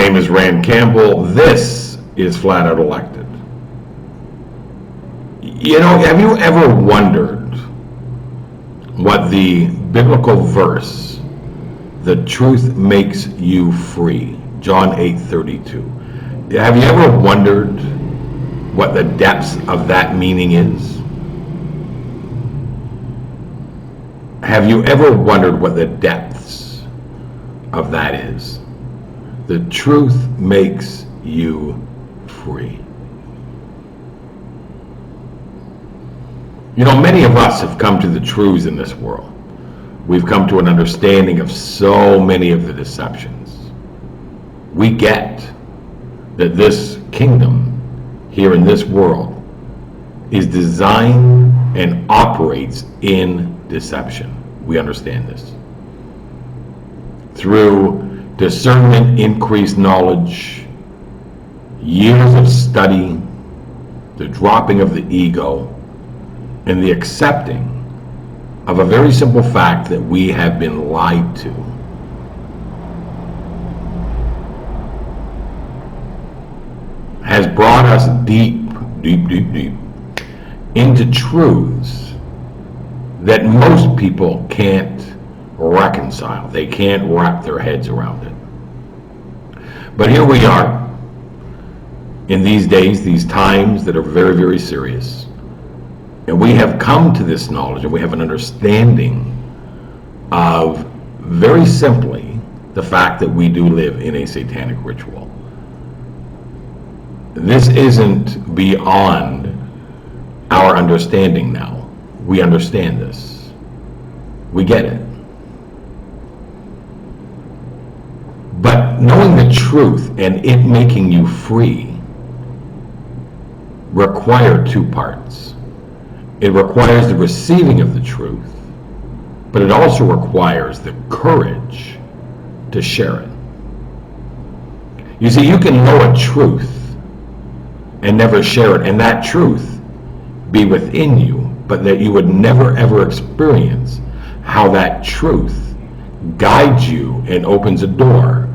name is Rand Campbell. This is Flat Out Elected. You know, have you ever wondered what the biblical verse, the truth makes you free, John 8:32. Have you ever wondered what the depths of that meaning is? Have you ever wondered what the depths of that is? The truth makes you free. You know, many of us have come to the truths in this world. We've come to an understanding of so many of the deceptions. We get that this kingdom here in this world is designed and operates in deception. We understand this. Through discernment, increased knowledge, years of study, the dropping of the ego, and the accepting of a very simple fact that we have been lied to. Has brought us deep into truths that most people can't reconcile. They can't wrap their heads around it. But here we are in these days, these times that are very, very serious. And we have come to this knowledge and we have an understanding of, very simply, the fact that we do live in a satanic ritual. This isn't beyond our understanding now. We understand this. We get it. But knowing the truth and it making you free require two parts. It requires the receiving of the truth, but it also requires the courage to share it. You see, you can know a truth and never share it, and that truth be within you, but that you would never ever experience how that truth guides you and opens a door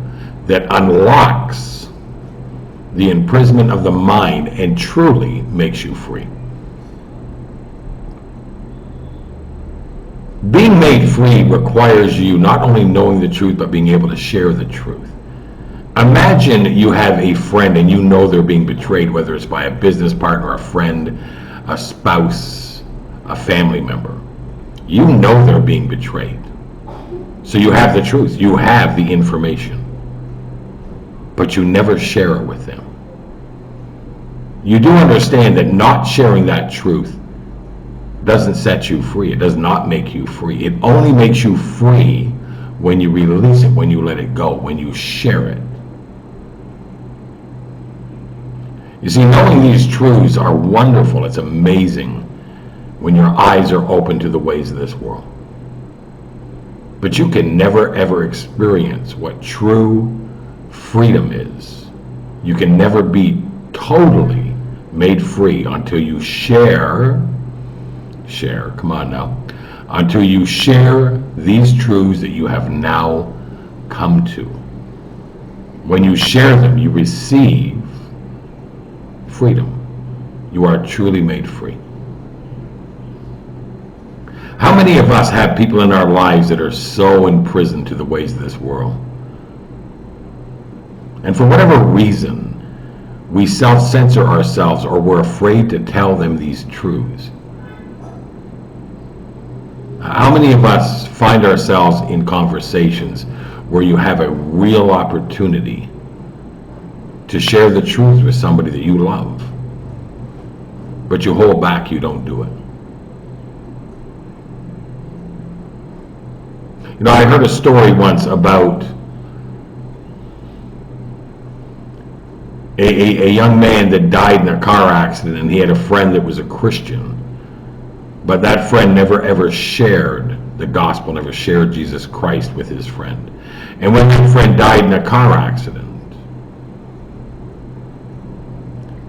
that unlocks the imprisonment of the mind and truly makes you free. Being made free requires you not only knowing the truth, but being able to share the truth. Imagine you have a friend and you know they're being betrayed, whether it's by a business partner, a friend, a spouse, a family member. You know they're being betrayed. So you have the truth, you have the information, but you never share it with them. You do understand that not sharing that truth doesn't set you free. It does not make you free. It only makes you free when you release it, when you let it go, when you share it. You see, knowing these truths are wonderful. It's amazing when your eyes are open to the ways of this world. But you can never ever experience what true freedom is. You can never be totally made free until you share, come on now, until you share these truths that you have now come to. When you share them, you receive freedom. You are truly made free. How many of us have people in our lives that are so imprisoned to the ways of this world? And for whatever reason, we self-censor ourselves or we're afraid to tell them these truths. How many of us find ourselves in conversations where you have a real opportunity to share the truth with somebody that you love, but you hold back, you don't do it? You know, I heard a story once about a young man that died in a car accident, and he had a friend that was a Christian, but that friend never ever shared the gospel, never shared Jesus Christ with his friend. And when that friend died in a car accident,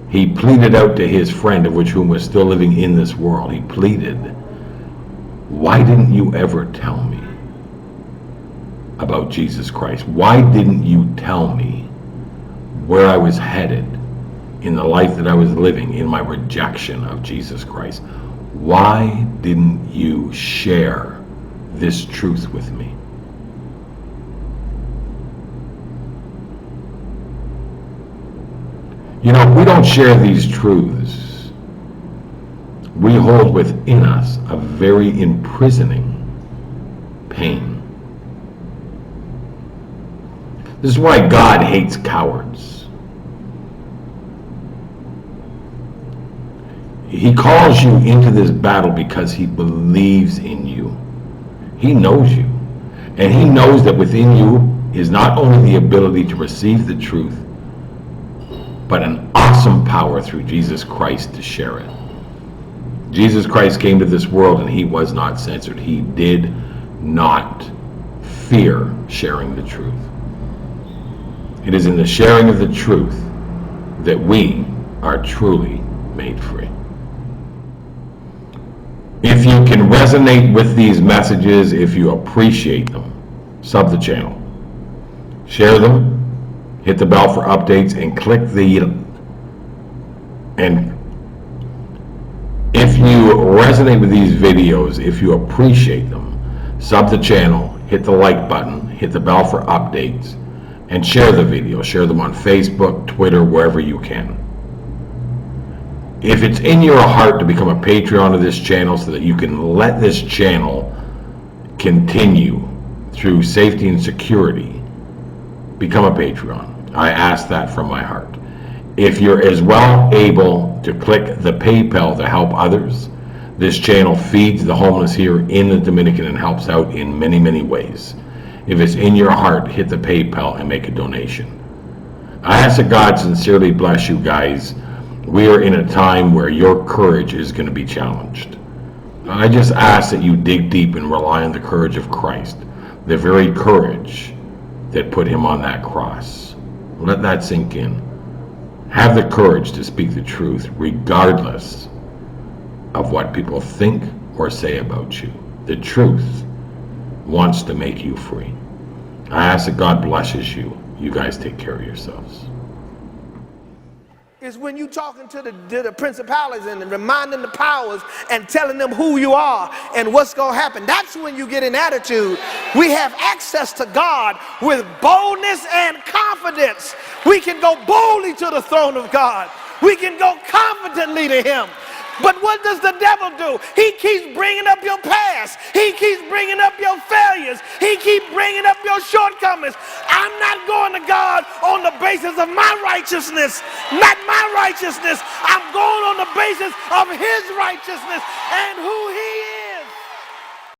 he pleaded out to his friend, of which whom was still living in this world, he pleaded, "Why didn't you ever tell me about Jesus Christ? Why didn't you tell me where I was headed, in the life that I was living, in my rejection of Jesus Christ. Why didn't you share this truth with me? You know, if we don't share these truths, we hold within us a very imprisoning pain. This is why God hates cowards. He calls you into this battle because he believes in you. He knows you. And he knows that within you is not only the ability to receive the truth, but an awesome power through Jesus Christ to share it. Jesus Christ came to this world and he was not censored. He did not fear sharing the truth. It is in the sharing of the truth that we are truly made free. If you can resonate with these messages, if you appreciate them, sub the channel, share them, hit the bell for updates, and click and if you resonate with these videos, if you appreciate them, sub the channel, hit the like button, hit the bell for updates, and share the video. Share them on Facebook, Twitter, wherever you can. If it's in your heart to become a Patreon of this channel so that you can let this channel continue through safety and security, become a Patreon. I ask that from my heart. If you're as well able to click the PayPal to help others, this channel feeds the homeless here in the Dominican and helps out in many, many ways. If it's in your heart, hit the PayPal and make a donation. I ask that God sincerely bless you guys. We are in a time where your courage is going to be challenged. I just ask that you dig deep and rely on the courage of Christ, the very courage that put him on that cross. Let that sink in. Have the courage to speak the truth regardless of what people think or say about you. The truth wants to make you free. I ask that God blesses you. You guys take care of yourselves. Is when you talking to the principalities and reminding the powers and telling them who you are and what's going to happen. That's when you get an attitude. We have access to God with boldness and confidence. We can go boldly to the throne of God. We can go confidently to him. But what does the devil do? He keeps bringing up your past. He keeps bringing up your failures. He keeps bringing up your shortcomings. I'm not going to God on the basis of my righteousness, not my righteousness. I'm going on the basis of his righteousness and who he